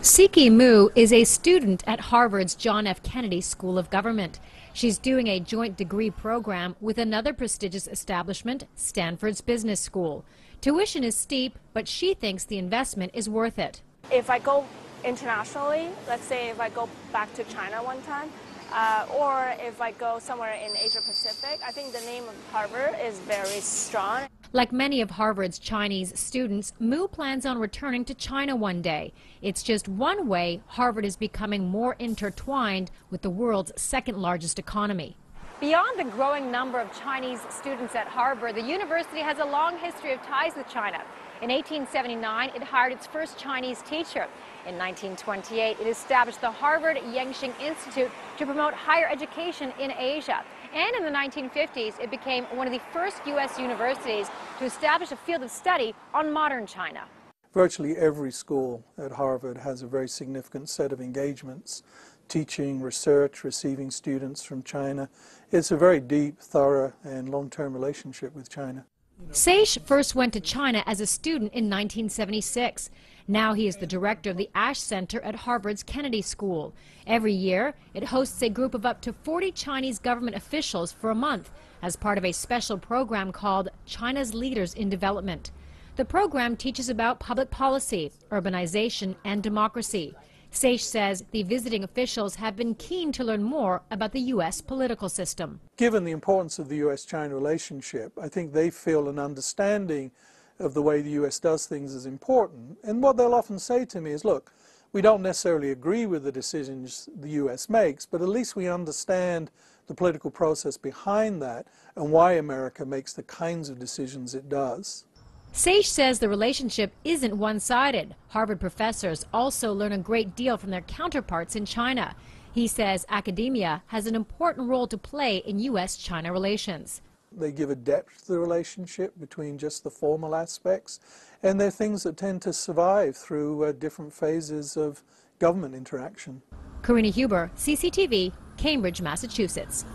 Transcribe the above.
Siki Mu is a student at Harvard's John F. Kennedy School of Government. She's doing a joint degree program with another prestigious establishment, Stanford's Business School. Tuition is steep, but she thinks the investment is worth it. If I go internationally, let's say if I go back to China one time, or if I go somewhere in Asia Pacific, I think the name of Harvard is very strong. Like many of Harvard's Chinese students, Mu plans on returning to China one day. It's just one way Harvard is becoming more intertwined with the world's second largest economy. Beyond the growing number of Chinese students at Harvard, the university has a long history of ties with China. In 1879, it hired its first Chinese teacher. In 1928, it established the Harvard Yangqing Institute to promote higher education in Asia. And in the 1950s, it became one of the first U.S. universities to establish a field of study on modern China. Virtually every school at Harvard has a very significant set of engagements, teaching, research, receiving students from China. It's a very deep, thorough, and long-term relationship with China. Saish first went to China as a student in 1976. Now he is the director of the Ash Center at Harvard's Kennedy School. Every year, it hosts a group of up to 40 Chinese government officials for a month as part of a special program called China's Leaders in Development. The program teaches about public policy, urbanization, and democracy. Saish says the visiting officials have been keen to learn more about the U.S. political system. Given the importance of the U.S.-China relationship, I think they feel an understanding of the way the U.S. does things is important. And what they'll often say to me is, look, we don't necessarily agree with the decisions the U.S. makes, but at least we understand the political process behind that and why America makes the kinds of decisions it does. Saish says the relationship isn't one-sided. Harvard professors also learn a great deal from their counterparts in China. He says academia has an important role to play in U.S.-China relations. They give a depth to the relationship between just the formal aspects, and they're things that tend to survive through different phases of government interaction. Karina Huber, CCTV, Cambridge, Massachusetts.